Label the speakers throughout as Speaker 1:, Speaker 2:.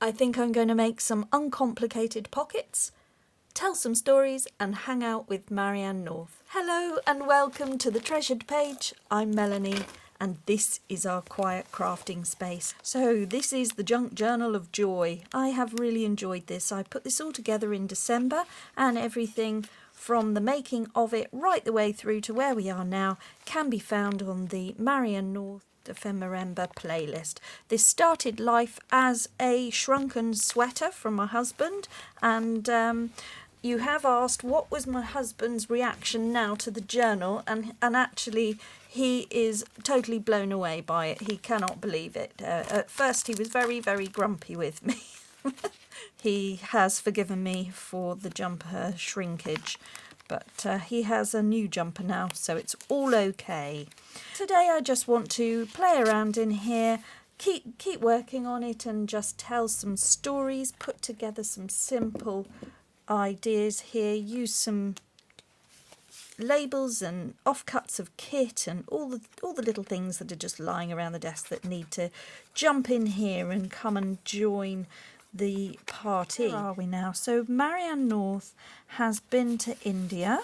Speaker 1: I think I'm going to make some uncomplicated pockets, tell some stories and hang out with Marianne North. Hello and welcome to the Treasured Page. I'm Melanie and this is our quiet crafting space. So this is the Junk Journal of Joy. I have really enjoyed this. I put this all together in December and everything from the making of it right the way through to where we are now can be found on the Marianne North Dephemerember playlist. This started life as a shrunken sweater from my husband, and you have asked what was my husband's reaction now to the journal, and actually he is totally blown away by it. He cannot believe it. At first he was very, very grumpy with me. He has forgiven me for the jumper shrinkage, but he has a new jumper now, so it's all okay. Today I just want to play around in here, keep working on it and just tell some stories, put together some simple ideas here, use some labels and offcuts of kit and all the little things that are just lying around the desk that need to jump in here and come and join the party. Where are we now? So Marianne North has been to India,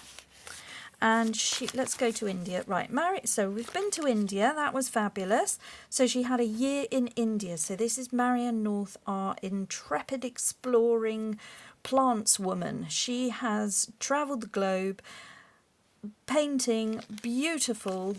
Speaker 1: and let's go to India. Right, so we've been to India. That was fabulous. So she had a year in India. So this is Marianne North, our intrepid exploring plants woman. She has travelled the globe painting beautiful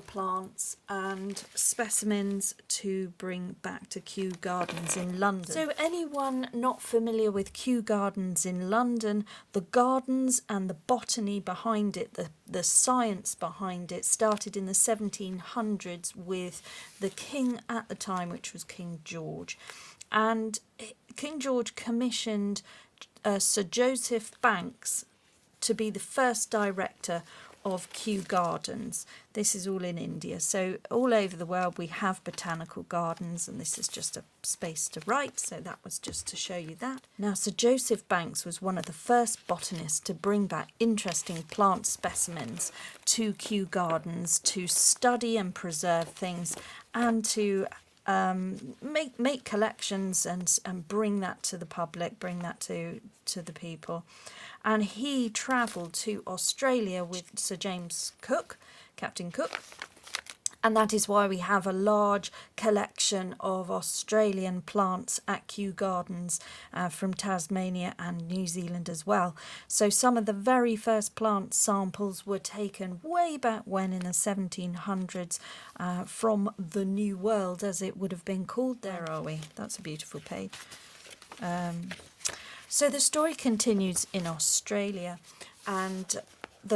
Speaker 1: plants and specimens to bring back to Kew Gardens in London. So anyone not familiar with Kew Gardens in London, the gardens and the botany behind it, the science behind it, started in the 1700s with the king at the time, which was King George. And King George commissioned Sir Joseph Banks to be the first director of Kew Gardens. This is all in India. So all over the world we have botanical gardens, and this is just a space to write, so that was just to show you that. Now Sir Joseph Banks was one of the first botanists to bring back interesting plant specimens to Kew Gardens to study and preserve things and to make collections and bring that to the public, bring that to the people. And he travelled to Australia with Sir James Cook, Captain Cook, and that is why we have a large collection of Australian plants at Kew Gardens from Tasmania and New Zealand as well. So some of the very first plant samples were taken way back when in the 1700s from the New World, as it would have been called. There are we. That's a beautiful page. So the story continues in Australia, and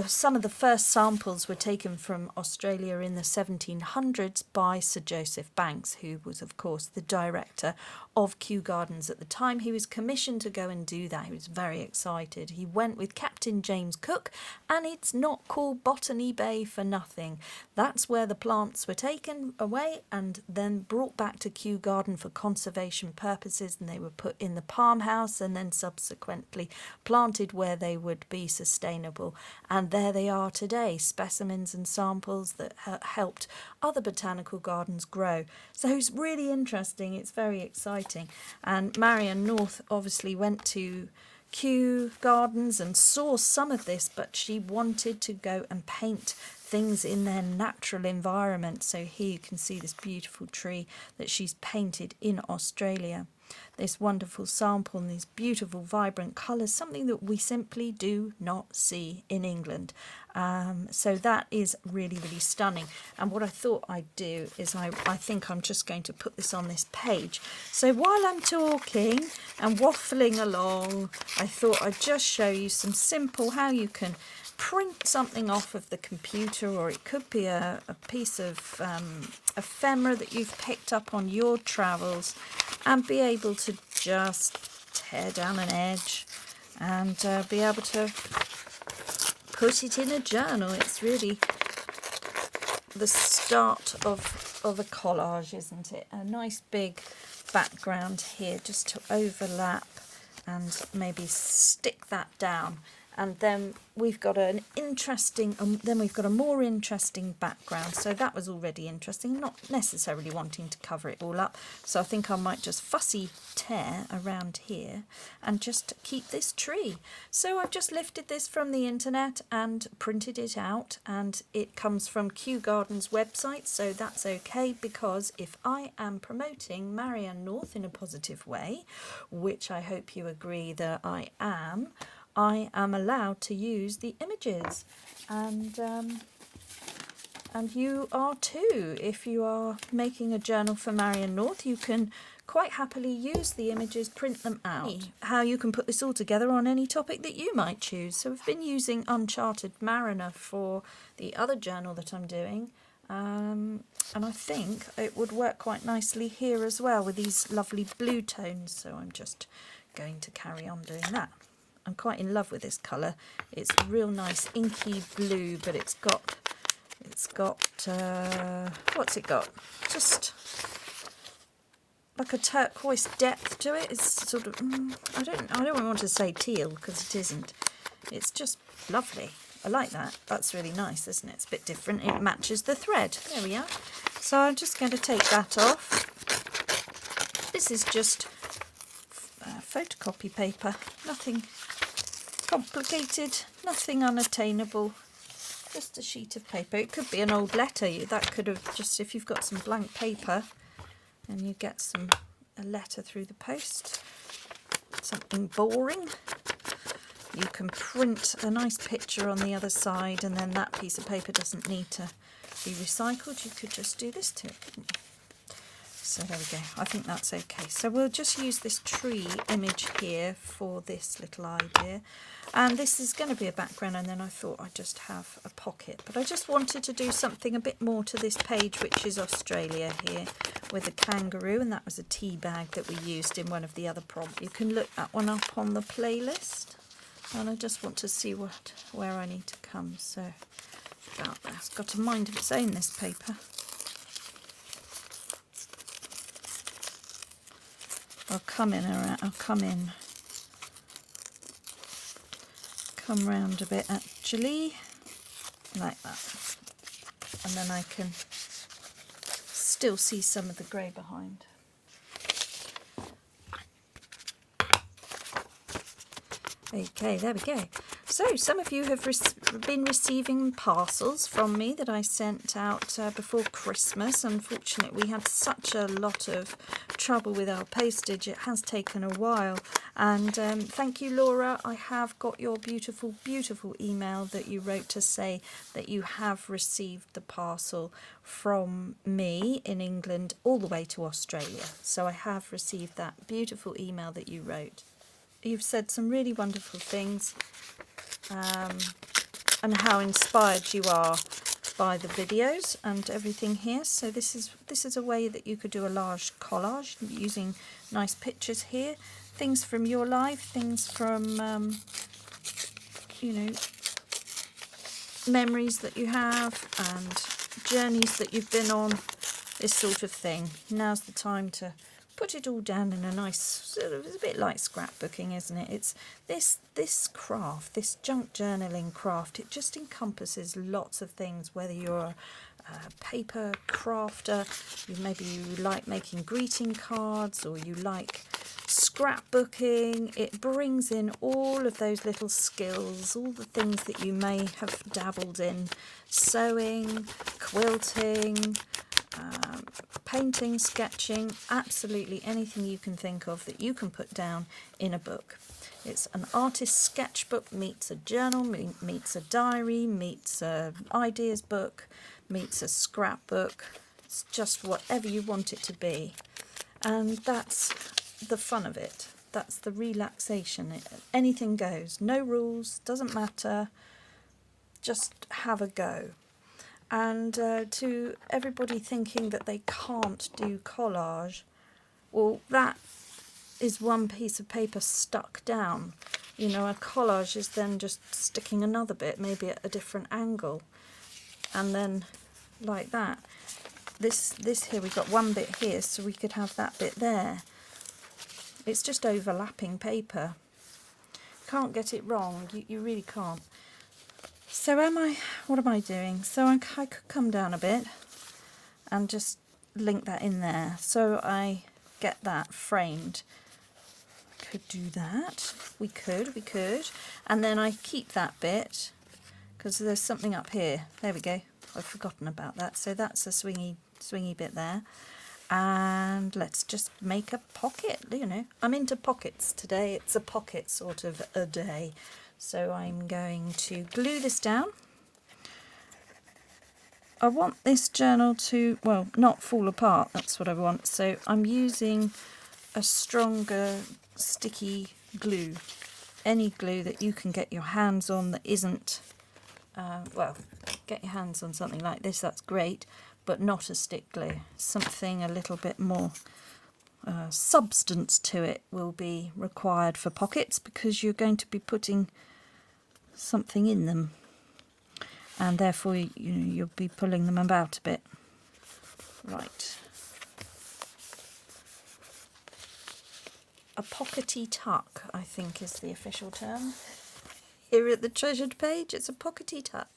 Speaker 1: some of the first samples were taken from Australia in the 1700s by Sir Joseph Banks, who was, of course, the director of Kew Gardens at the time. He was commissioned to go and do that. He was very excited. He went with Captain James Cook, and it's not called Botany Bay for nothing. That's where the plants were taken away and then brought back to Kew Garden for conservation purposes, and they were put in the palm house and then subsequently planted where they would be sustainable. And there they are today, specimens and samples that helped other botanical gardens grow. So it's really interesting, it's very exciting. And Marianne North obviously went to Kew Gardens and saw some of this, but she wanted to go and paint things in their natural environment. So here you can see this beautiful tree that she's painted in Australia. This wonderful sample and these beautiful vibrant colours, something that we simply do not see in England. So that is really, really stunning. And what I thought I'd do is I think I'm just going to put this on this page. So while I'm talking and waffling along, I thought I'd just show you some simple how you can print something off of the computer, or it could be a piece of ephemera that you've picked up on your travels, and be able to just tear down an edge and be able to put it in a journal. It's really the start of a collage, isn't it? A nice big background here just to overlap and maybe stick that down and then we've got an interesting, then we've got a more interesting background. So that was already interesting, not necessarily wanting to cover it all up. So I think I might just fussy tear around here and just keep this tree. So I've just lifted this from the internet and printed it out, and it comes from Kew Gardens website, so that's okay, because if I am promoting Marianne North in a positive way, which I hope you agree that I am allowed to use the images, and you are too. If you are making a journal for Marianne North, you can quite happily use the images, print them out. How you can put this all together on any topic that you might choose. So we've been using Uncharted Mariner for the other journal that I'm doing, and I think it would work quite nicely here as well with these lovely blue tones, so I'm just going to carry on doing that. I'm quite in love with this colour. It's real nice inky blue, but it's got what's it got? Just like a turquoise depth to it. It's sort of I don't want to say teal because it isn't. It's just lovely. I like that. That's really nice, isn't it? It's a bit different. It matches the thread. There we are. So I'm just going to take that off. This is just photocopy paper. Nothing complicated, nothing unattainable, just a sheet of paper. It could be an old letter. That could have just, if you've got some blank paper and you get a letter through the post, something boring, you can print a nice picture on the other side, and then that piece of paper doesn't need to be recycled. You could just do this to it, couldn't you? So there we go. I think that's okay. So we'll just use this tree image here for this little idea. And this is going to be a background, and then I thought I'd just have a pocket. But I just wanted to do something a bit more to this page, which is Australia here with a kangaroo, and that was a tea bag that we used in one of the other prompts. You can look that one up on the playlist. And I just want to see where I need to come. So about that. It's got a mind of its own, this paper. I'll come round a bit actually, like that, and then I can still see some of the grey behind. Okay, there we go. So some of you have been receiving parcels from me that I sent out before Christmas. Unfortunately, we had such a lot of trouble with our postage. It has taken a while. And thank you, Laura. I have got your beautiful, beautiful email that you wrote to say that you have received the parcel from me in England all the way to Australia. So I have received that beautiful email that you wrote. You've said some really wonderful things, and how inspired you are by the videos and everything here. So this is a way that you could do a large collage using nice pictures here, things from your life, things from you know, memories that you have and journeys that you've been on, this sort of thing. Now's the time to put it all down in a nice sort of, it's a bit like scrapbooking, isn't it? It's this craft, this junk journaling craft, it just encompasses lots of things, whether you're a paper crafter, maybe you like making greeting cards, or you like scrapbooking. It brings in all of those little skills, all the things that you may have dabbled in, sewing, quilting, painting, sketching, absolutely anything you can think of that you can put down in a book. It's an artist's sketchbook meets a journal, meets a diary, meets a ideas book, meets a scrapbook. It's just whatever you want it to be. And that's the fun of it. That's the relaxation. Anything goes. No rules, doesn't matter. Just have a go. And to everybody thinking that they can't do collage, well, that is one piece of paper stuck down. You know, a collage is then just sticking another bit, maybe at a different angle, and then like that. This here, we've got one bit here, so we could have that bit there. It's just overlapping paper. can't get it wrong. You really can't. So what am I doing? So I could come down a bit and just link that in there. So I get that framed. Could do that. We could. And then I keep that bit because there's something up here. There we go. I've forgotten about that. So that's a swingy bit there. And let's just make a pocket, you know. I'm into pockets today. It's a pocket sort of a day. So I'm going to glue this down. I want this journal to, well, not fall apart. That's what I want. So I'm using a stronger sticky glue. Any glue that you can get your hands on that isn't, well, get your hands on something like this, that's great, but not a stick glue. Something a little bit more substance to it will be required for pockets because you're going to be putting something in them, and therefore you'll be pulling them about a bit. Right. A pockety tuck, I think, is the official term. Here at the treasured page, it's a pockety tuck.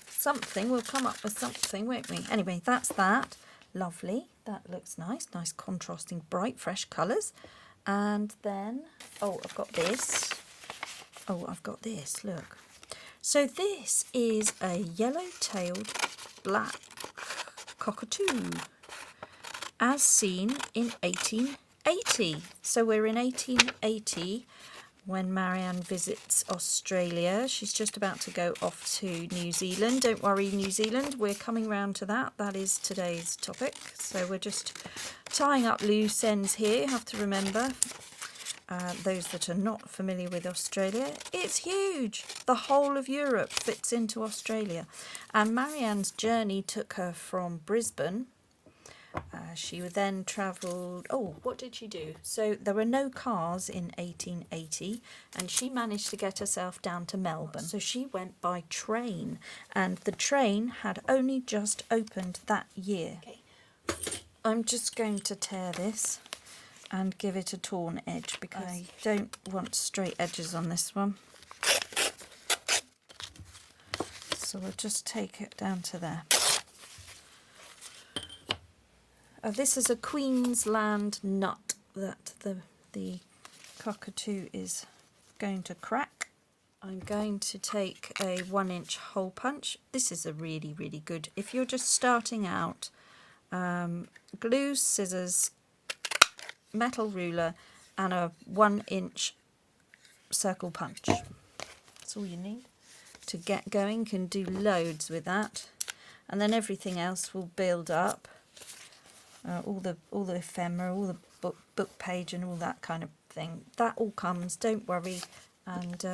Speaker 1: Something, we'll come up with something, won't we? Anyway, that's that. Lovely. That looks nice. Nice contrasting bright, fresh colours. And then, oh, I've got this. Oh, I've got this, look. So this is a yellow-tailed black cockatoo, as seen in 1880. So we're in 1880 when Marianne visits Australia. She's just about to go off to New Zealand. Don't worry, New Zealand, we're coming round to that. That is today's topic. So we're just tying up loose ends here. You have to remember, those that are not familiar with Australia, it's huge. The whole of Europe fits into Australia. And Marianne's journey took her from Brisbane. She then travelled, oh, what did she do? So there were no cars in 1880 and she managed to get herself down to Melbourne. So she went by train, and the train had only just opened that year. Okay. I'm just going to tear this and give it a torn edge because I don't want straight edges on this one. So we'll just take it down to there. This is a Queensland nut that the cockatoo is going to crack. I'm going to take a 1-inch hole punch. This is a really, really good, if you're just starting out, glue, scissors, metal ruler and a 1-inch circle punch. That's all you need to get going. You can do loads with that, and then everything else will build up. All the ephemera, all the book page and all that kind of thing. That all comes, don't worry, and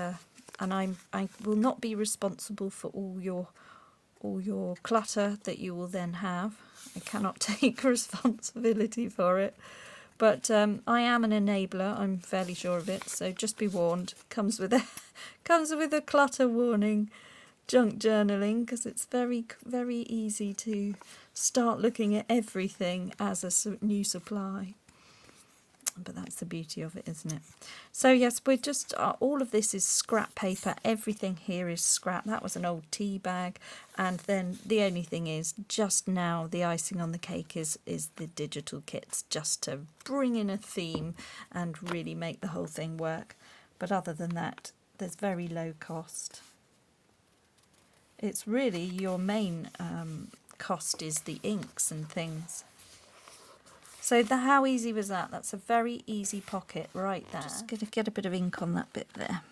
Speaker 1: I will not be responsible for all your clutter that you will then have. I cannot take responsibility for it, but I am an enabler. I'm fairly sure of it. So just be warned. Comes with a clutter warning. Junk journaling, because it's very, very easy to start looking at everything as a new supply. But that's the beauty of it, isn't it? So yes, we're just, all of this is scrap paper. Everything here is scrap. That was an old tea bag. And then the only thing is, just now, the icing on the cake is the digital kits, just to bring in a theme and really make the whole thing work. But other than that, there's very low cost. It's really your main cost is the inks and things. So how easy was that? That's a very easy pocket right there. Just going to get a bit of ink on that bit there.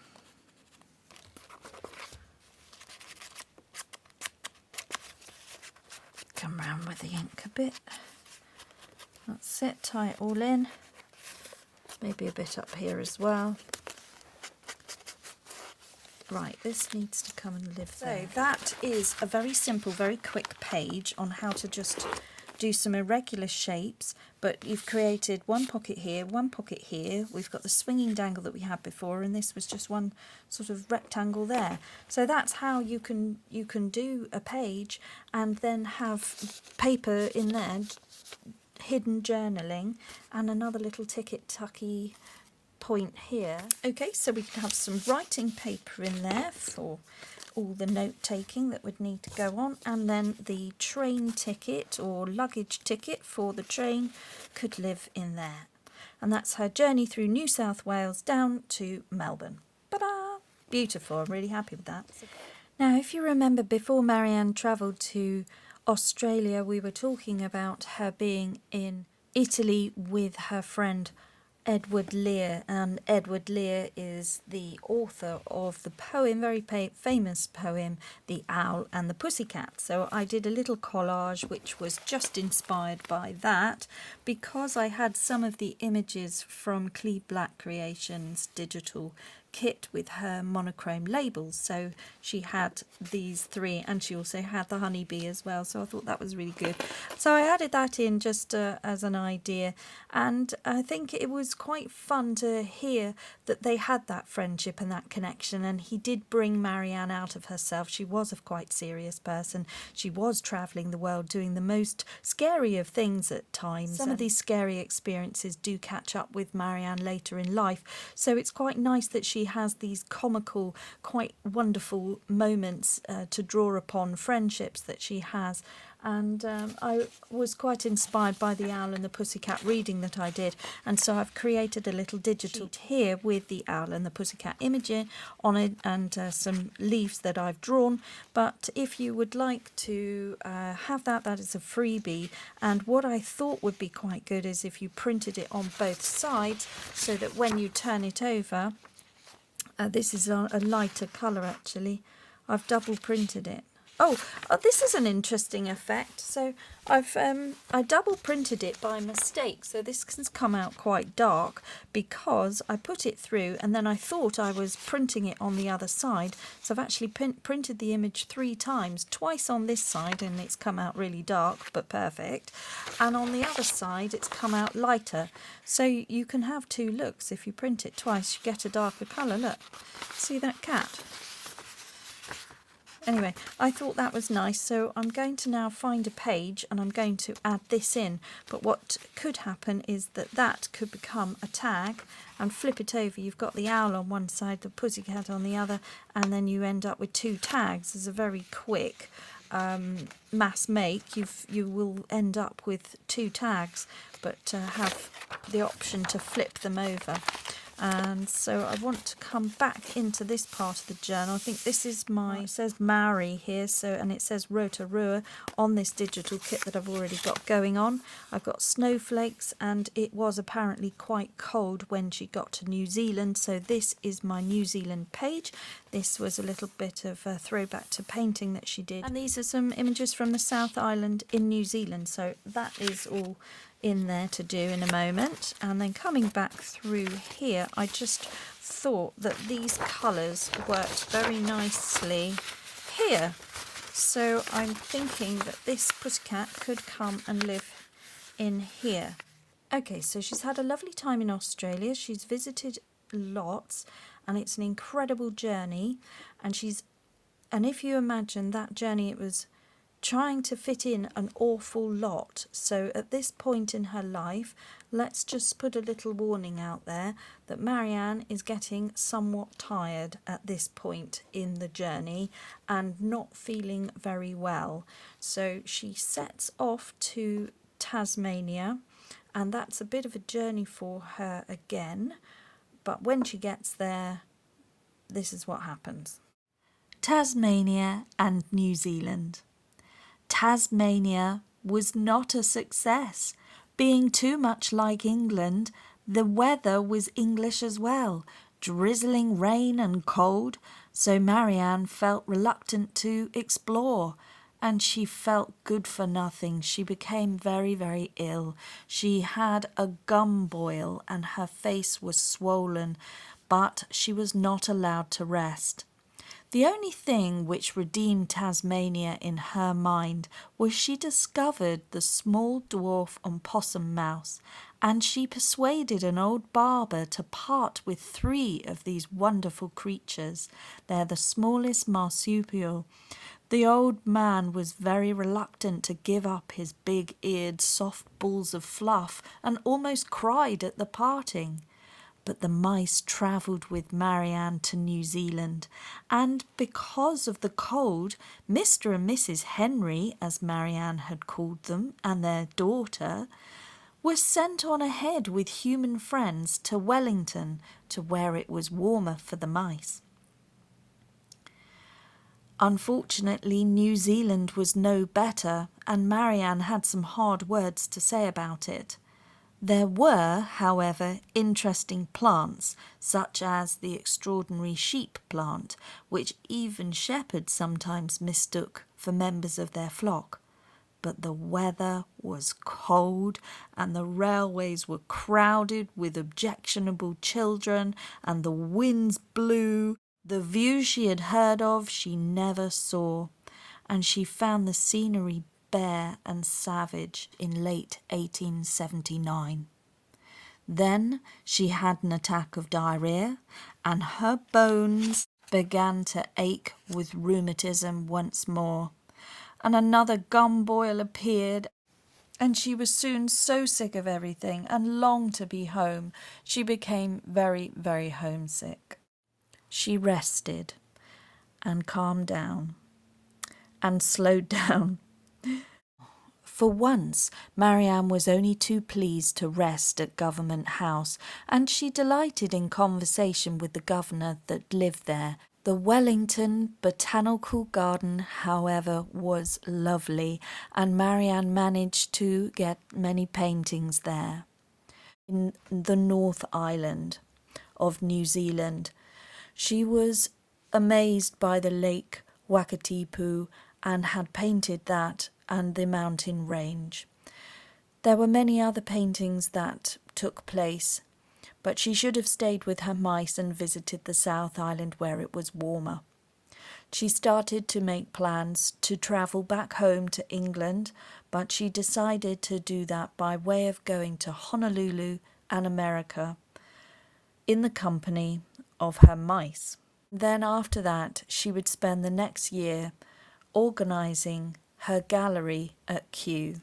Speaker 1: Come round with the ink a bit. That's it, tie it all in. Maybe a bit up here as well. Right, this needs to come and live there. So that is a very simple, very quick page on how to just do some irregular shapes, but you've created one pocket here, one pocket here. We've got the swinging dangle that we had before, and this was just one sort of rectangle there. So that's how you can do a page and then have paper in there hidden journaling and another little ticket-tucky point here. Okay, so we can have some writing paper in there for all the note-taking that would need to go on, and then the train ticket or luggage ticket for the train could live in there. And that's her journey through New South Wales down to Melbourne. Ta-da! Beautiful, I'm really happy with that. Now, if you remember, before Marianne travelled to Australia, we were talking about her being in Italy with her friend Edward Lear, and Edward Lear is the author of the poem, very famous poem, The Owl and the Pussycat. So I did a little collage which was just inspired by that, because I had some of the images from Cleve Black Creations digital kit with her monochrome labels. So she had these three, and she also had the honeybee as well, so I thought that was really good. So I added that in just as an idea, and I think it was quite fun to hear that they had that friendship and that connection, and he did bring Marianne out of herself. She was a quite serious person. She was travelling the world doing the most scary of things at times. Some of these scary experiences do catch up with Marianne later in life, so it's quite nice that she has these comical, quite wonderful moments to draw upon, friendships that she has. And I was quite inspired by The Owl and the Pussycat reading that I did, and so I've created a little digital sheet here with the Owl and the Pussycat image on it, and some leaves that I've drawn. But if you would like to have that, that is a freebie. And what I thought would be quite good is if you printed it on both sides, so that when you turn it over, this is a lighter colour actually. I've double printed it. Oh, this is an interesting effect. So I double printed it by mistake. So this has come out quite dark because I put it through and then I thought I was printing it on the other side. So I've actually printed the image 3 times, twice on this side, and it's come out really dark but perfect. And on the other side it's come out lighter. So you can have 2 looks. If you print it twice, you get a darker colour. Look, see that cat? Anyway, I thought that was nice, so I'm going to now find a page and I'm going to add this in. But what could happen is that that could become a tag, and flip it over. You've got the owl on one side, the pussycat on the other, and then you end up with 2 tags. As a very quick mass make, you will end up with 2 tags, but have the option to flip them over. And so I want to come back into this part of the journal. I think this is it says Maori here, so, and it says Rotorua on this digital kit that I've already got going on. I've got snowflakes, and it was apparently quite cold when she got to New Zealand, so this is my New Zealand page. This was a little bit of a throwback to painting that she did. And these are some images from the South Island in New Zealand, so that is all in there to do in a moment. And then coming back through here, I just thought that these colours worked very nicely here. So I'm thinking that this pussycat could come and live in here. Okay, so she's had a lovely time in Australia. She's visited lots, and it's an incredible journey. And if you imagine that journey, it was trying to fit in an awful lot. So at this point in her life, let's just put a little warning out there that Marianne is getting somewhat tired at this point in the journey and not feeling very well. So she sets off to Tasmania, and that's a bit of a journey for her again. But when she gets there, this is what happens. Tasmania and New Zealand. Tasmania was not a success. Being too much like England, the weather was English as well, drizzling rain and cold, so Marianne felt reluctant to explore, and she felt good for nothing. She became very, very ill. She had a gum boil and her face was swollen, but she was not allowed to rest. The only thing which redeemed Tasmania in her mind was she discovered the small dwarf opossum mouse, and she persuaded an old barber to part with 3 of these wonderful creatures. They're the smallest marsupial. The old man was very reluctant to give up his big-eared soft balls of fluff and almost cried at the parting. But the mice travelled with Marianne to New Zealand, and because of the cold, Mr. and Mrs. Henry, as Marianne had called them, and their daughter, were sent on ahead with human friends to Wellington, to where it was warmer for the mice. Unfortunately, New Zealand was no better, and Marianne had some hard words to say about it. There were, however, interesting plants, such as the extraordinary sheep plant, which even shepherds sometimes mistook for members of their flock. But the weather was cold, and the railways were crowded with objectionable children, and the winds blew. The views she had heard of she never saw, and she found the scenery bare and savage in late 1879. Then she had an attack of diarrhea, and her bones began to ache with rheumatism once more, and another gum boil appeared, and she was soon so sick of everything and longed to be home. She became very, very homesick. She rested and calmed down and slowed down. For once, Marianne was only too pleased to rest at Government House, and she delighted in conversation with the governor that lived there. The Wellington Botanical Garden, however, was lovely, and Marianne managed to get many paintings there. In the North Island of New Zealand, she was amazed by the lake Wakatipu and had painted that and the mountain range. There were many other paintings that took place, but she should have stayed with her mice and visited the South Island where it was warmer. She started to make plans to travel back home to England, but she decided to do that by way of going to Honolulu and America in the company of her mice. Then after that, she would spend the next year organising her gallery at Kew.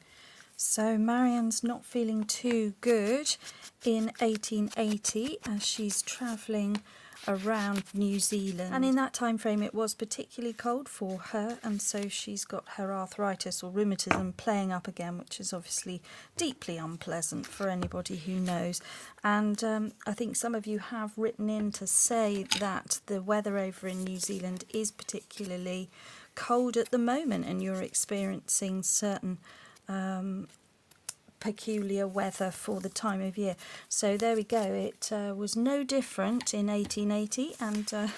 Speaker 1: So Marianne's not feeling too good in 1880 as she's travelling around New Zealand. And in that time frame it was particularly cold for her, and so she's got her arthritis or rheumatism playing up again, which is obviously deeply unpleasant for anybody who knows. And I think some of you have written in to say that the weather over in New Zealand is particularly cold at the moment, and you're experiencing certain peculiar weather for the time of year. So there we go, it was no different in 1880, and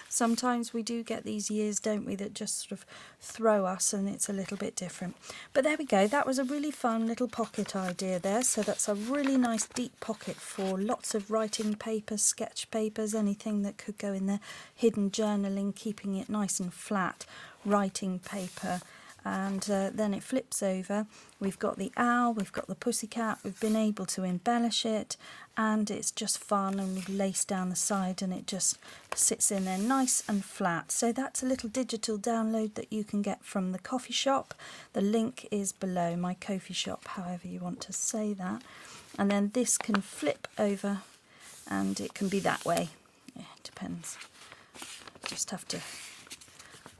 Speaker 1: sometimes we do get these years, don't we, that just sort of throw us, and it's a little bit different. But there we go, that was a really fun little pocket idea there. So that's a really nice deep pocket for lots of writing papers, sketch papers, anything that could go in there, hidden journaling, keeping it nice and flat, writing paper. And then it flips over. We've got the owl, we've got the pussycat, we've been able to embellish it, and it's just fun, and we've laced down the side and it just sits in there nice and flat. So that's a little digital download that you can get from the coffee shop. The link is below, my coffee shop, however you want to say that. And then this can flip over and it can be that way. Yeah, it depends. Just have to...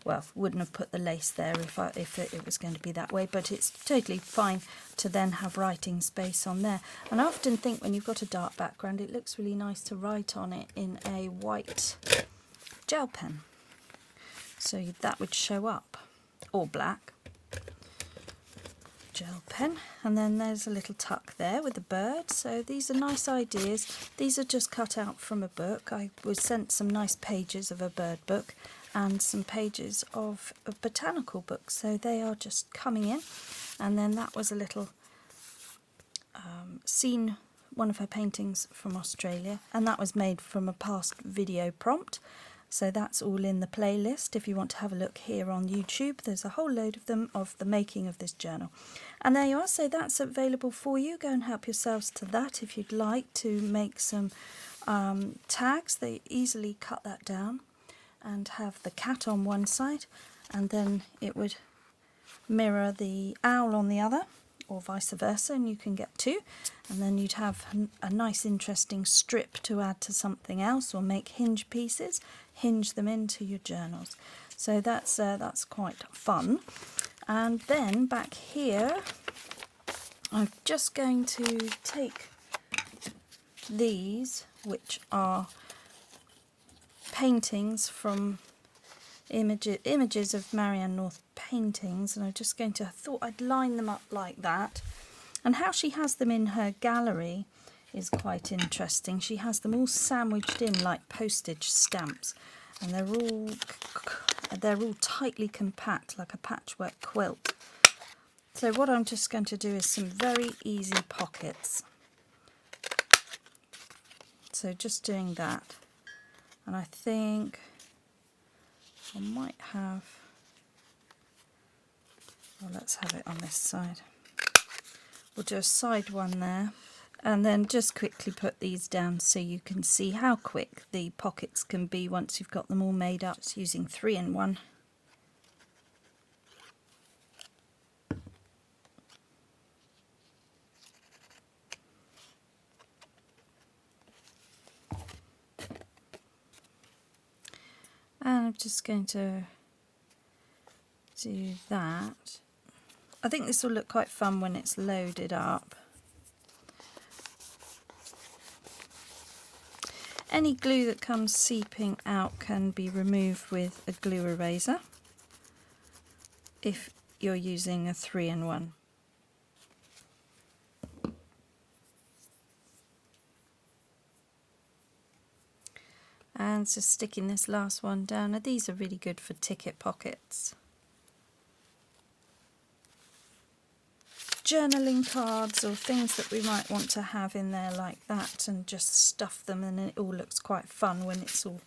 Speaker 1: well, wouldn't have put the lace there if it was going to be that way, but it's totally fine to then have writing space on there. And I often think when you've got a dark background, it looks really nice to write on it in a white gel pen. So that would show up, or black gel pen. And then there's a little tuck there with a bird. So these are nice ideas. These are just cut out from a book. I was sent some nice pages of a bird book and some pages of a botanical book, so they are just coming in. And then that was a little scene, one of her paintings from Australia, and that was made from a past video prompt. So that's all in the playlist if you want to have a look here on YouTube. There's a whole load of them of the making of this journal. And there you are, so that's available for you. Go and help yourselves to that if you'd like to make some tags. They easily cut that down and have the cat on one side and then it would mirror the owl on the other, or vice versa, and you can get two, and then you'd have a nice interesting strip to add to something else, or make hinge pieces, hinge them into your journals. So that's quite fun. And then back here I'm just going to take these, which are paintings from images of Marianne North paintings, and I'm just going to, I thought I'd line them up like that. And how she has them in her gallery is quite interesting. She has them all sandwiched in like postage stamps, and they're all tightly compact like a patchwork quilt. So what I'm just going to do is some very easy pockets. So just doing that, and I think I might have, well, let's have it on this side. We'll do a side one there, and then just quickly put these down so you can see how quick the pockets can be once you've got them all made up. Just using 3-in-1. And I'm just going to do that. I think this will look quite fun when it's loaded up. Any glue that comes seeping out can be removed with a glue eraser if you're using a 3-in-1. And just sticking this last one down. Now these are really good for ticket pockets. Journaling cards or things that we might want to have in there like that, and just stuff them, and it all looks quite fun when it's all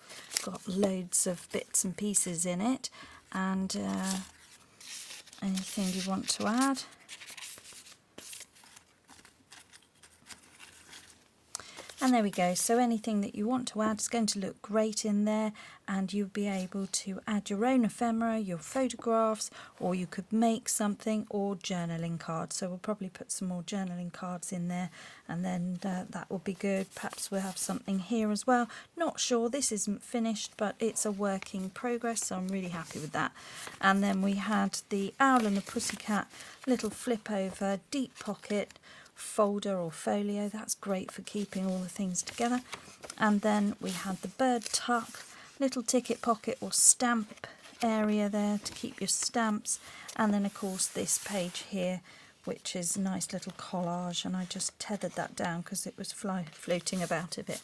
Speaker 1: got loads of bits and pieces in it. And anything you want to add. And there we go. So anything that you want to add is going to look great in there, and you'll be able to add your own ephemera, your photographs, or you could make something, or journaling cards. So we'll probably put some more journaling cards in there, and then that will be good. Perhaps we'll have something here as well. Not sure, this isn't finished, but it's a work in progress, so I'm really happy with that. And then we had the owl and the pussycat little flip over deep pocket folder or folio. That's great for keeping all the things together. And then we had the bird tuck, little ticket pocket or stamp area there to keep your stamps. And then of course this page here, which is a nice little collage, and I just tethered that down because it was floating about a bit.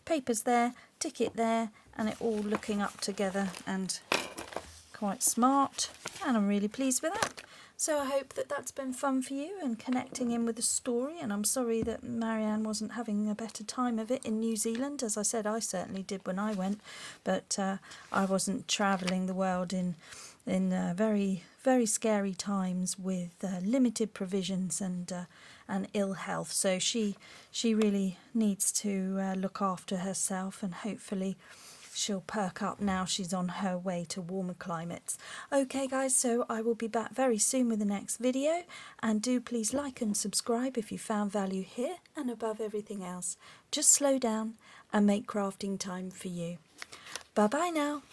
Speaker 1: Papers there, ticket there, and it all looking up together and quite smart, and I'm really pleased with that. So I hope that that's been fun for you and connecting in with the story, and I'm sorry that Marianne wasn't having a better time of it in New Zealand. As I said, I certainly did when I went, but I wasn't travelling the world in very, very scary times with limited provisions and ill health. So she really needs to look after herself, and hopefully she'll perk up now she's on her way to warmer climates. Okay guys, so I will be back very soon with the next video, and do please like and subscribe if you found value here, and above everything else, just slow down and make crafting time for you. Bye bye now.